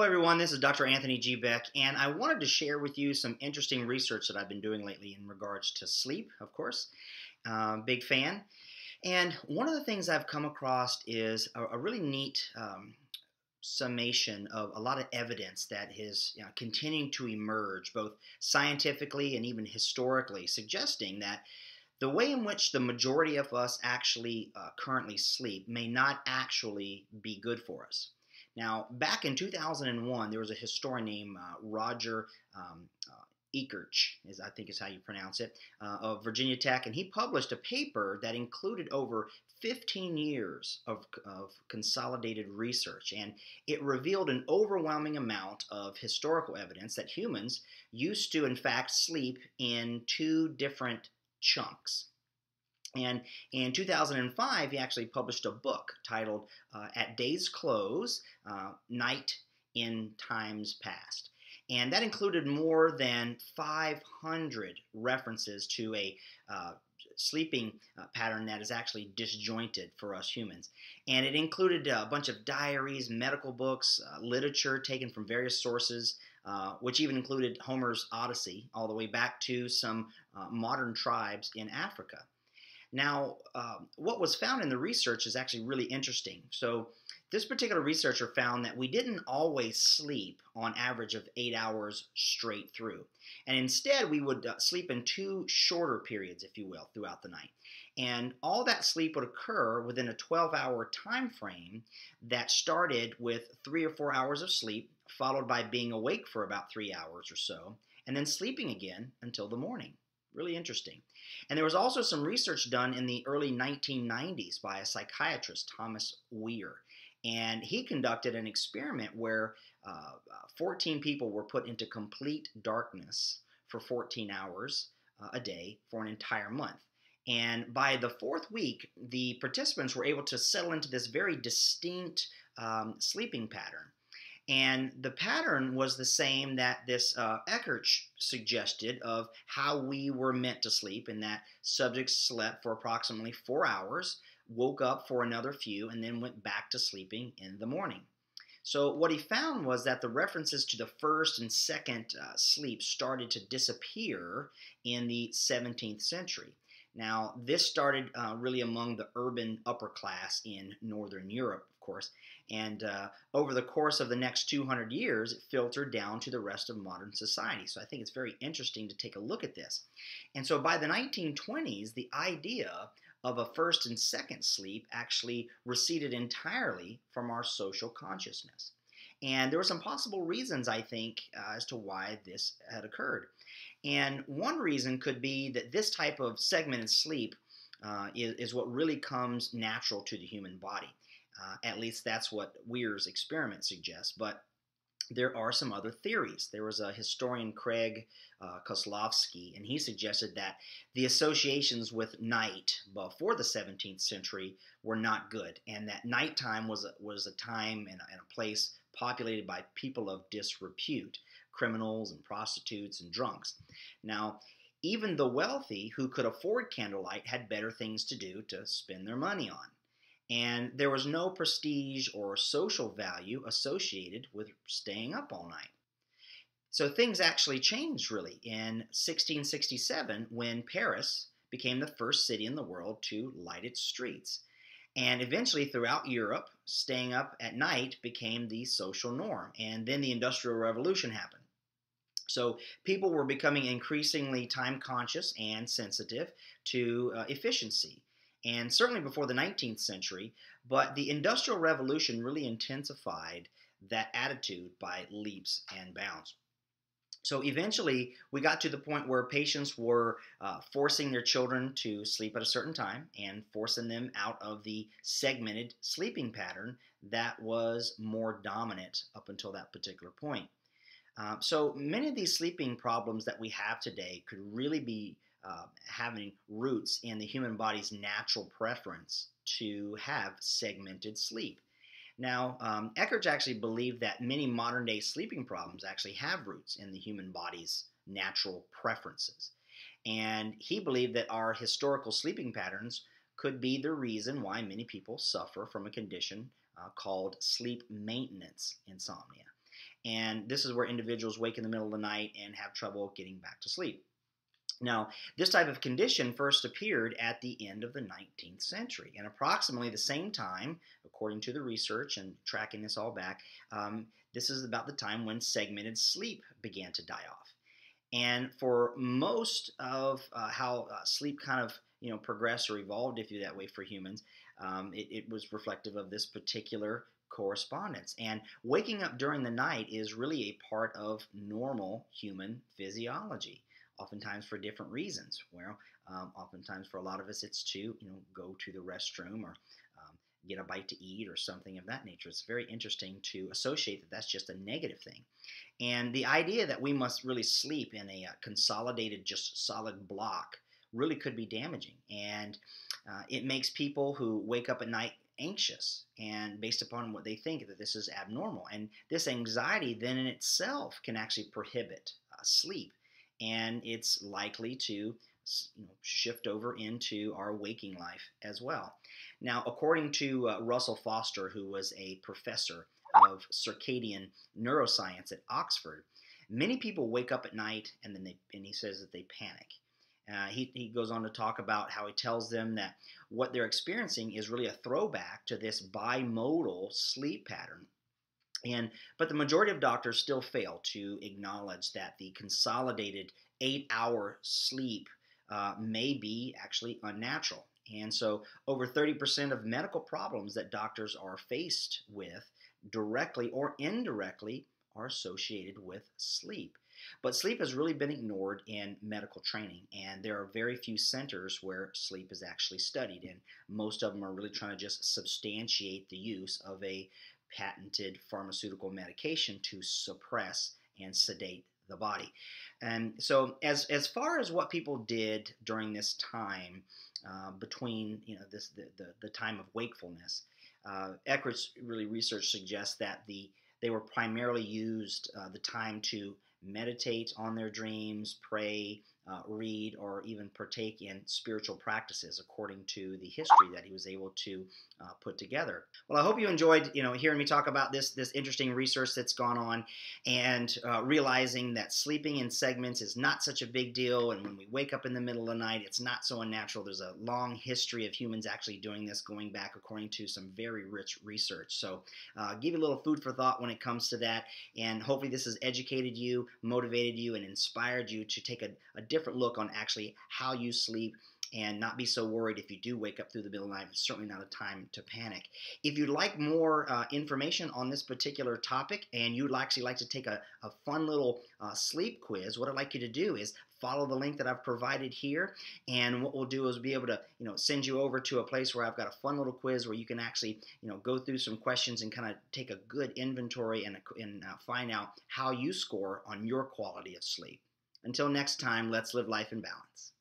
Hello, everyone. This is Dr. Anthony G. Beck, and I wanted to share with you some interesting research that I've been doing lately in regards to sleep, of course. Big fan. And one of the things I've come across is a really neat summation of a lot of evidence that is continuing to emerge, both scientifically and even historically, suggesting that the way in which the majority of us actually currently sleep may not actually be good for us. Now, back in 2001, there was a historian named Roger Ekirch, I think is how you pronounce it, of Virginia Tech, and he published a paper that included over 15 years of consolidated research, and it revealed an overwhelming amount of historical evidence that humans used to, in fact, sleep in two different chunks. And in 2005, he actually published a book titled At Day's Close, Night in Times Past. And that included more than 500 references to a sleeping pattern that is actually disjointed for us humans. And it included a bunch of diaries, medical books, literature taken from various sources, which even included Homer's Odyssey, all the way back to some modern tribes in Africa. Now, what was found in the research is actually really interesting. So this particular researcher found that we didn't always sleep on average of 8 hours straight through. And instead, we would sleep in two shorter periods, if you will, throughout the night. And all that sleep would occur within a 12-hour time frame that started with 3 or 4 hours of sleep, followed by being awake for about 3 hours or so, and then sleeping again until the morning. Really interesting. And there was also some research done in the early 1990s by a psychiatrist, Thomas Weir. And he conducted an experiment where 14 people were put into complete darkness for 14 hours a day for an entire month. And by the fourth week, the participants were able to settle into this very distinct sleeping pattern. And the pattern was the same that this Ekirch suggested of how we were meant to sleep, in that subjects slept for approximately 4 hours, woke up for another few, and then went back to sleeping in the morning. So what he found was that the references to the first and second sleep started to disappear in the 17th century. Now, this started really among the urban upper class in Northern Europe, of course, and over the course of the next 200 years, it filtered down to the rest of modern society. So I think it's very interesting to take a look at this. And so by the 1920s, the idea of a first and second sleep actually receded entirely from our social consciousness. And there were some possible reasons, I think, as to why this had occurred. And one reason could be that this type of segmented sleep is what really comes natural to the human body. At least that's what Weir's experiment suggests. But there are some other theories. There was a historian, Craig Koslowski, and he suggested that the associations with night before the 17th century were not good, and that nighttime was a time and a place populated by people of disrepute, criminals and prostitutes and drunks. Now, even the wealthy who could afford candlelight had better things to do to spend their money on. And there was no prestige or social value associated with staying up all night. So things actually changed really in 1667 when Paris became the first city in the world to light its streets. And eventually throughout Europe, staying up at night became the social norm. And then the Industrial Revolution happened. So people were becoming increasingly time conscious and sensitive to efficiency. And certainly before the 19th century, but the Industrial Revolution really intensified that attitude by leaps and bounds. So eventually, we got to the point where patients were forcing their children to sleep at a certain time and forcing them out of the segmented sleeping pattern that was more dominant up until that particular point. So many of these sleeping problems that we have today could really be having roots in the human body's natural preference to have segmented sleep. Now, Ekirch actually believed that many modern-day sleeping problems actually have roots in the human body's natural preferences. And he believed that our historical sleeping patterns could be the reason why many people suffer from a condition called sleep maintenance insomnia. And this is where individuals wake in the middle of the night and have trouble getting back to sleep. Now, this type of condition first appeared at the end of the 19th century, and approximately the same time, according to the research and tracking this all back, this is about the time when segmented sleep began to die off. And for most of how sleep kind of progressed or evolved, if you that way, for humans, it was reflective of this particular correspondence. And waking up during the night is really a part of normal human physiology, oftentimes for different reasons. Well, oftentimes for a lot of us, it's to go to the restroom or get a bite to eat or something of that nature. It's very interesting to associate that that's just a negative thing. And the idea that we must really sleep in a consolidated, just solid block really could be damaging. And it makes people who wake up at night anxious, and based upon what they think that this is abnormal. And this anxiety then in itself can actually prohibit sleep. And it's likely to shift over into our waking life as well. Now, according to Russell Foster, who was a professor of circadian neuroscience at Oxford, many people wake up at night and he says that they panic. He goes on to talk about how he tells them that what they're experiencing is really a throwback to this bimodal sleep pattern. But the majority of doctors still fail to acknowledge that the consolidated 8-hour sleep may be actually unnatural. And so over 30% of medical problems that doctors are faced with, directly or indirectly, are associated with sleep. But sleep has really been ignored in medical training, and there are very few centers where sleep is actually studied, and most of them are really trying to just substantiate the use of a patented pharmaceutical medication to suppress and sedate the body. And so as far as what people did during this time, between the time of wakefulness, Eckert's really research suggests that they were primarily used the time to meditate on their dreams, pray, read, or even partake in spiritual practices, according to the history that he was able to put together. Well, I hope you enjoyed, hearing me talk about this interesting research that's gone on, and realizing that sleeping in segments is not such a big deal, and when we wake up in the middle of the night, it's not so unnatural. There's a long history of humans actually doing this, going back according to some very rich research. So give you a little food for thought when it comes to that, and hopefully this has educated you, motivated you, and inspired you to take a different look on actually how you sleep, and not be so worried if you do wake up through the middle of the night. It's certainly not a time to panic. If you'd like more information on this particular topic, and you'd actually like to take a fun little sleep quiz, what I'd like you to do is follow the link that I've provided here, and what we'll do is be able to send you over to a place where I've got a fun little quiz where you can actually go through some questions and kind of take a good inventory and find out how you score on your quality of sleep. Until next time, let's live life in balance.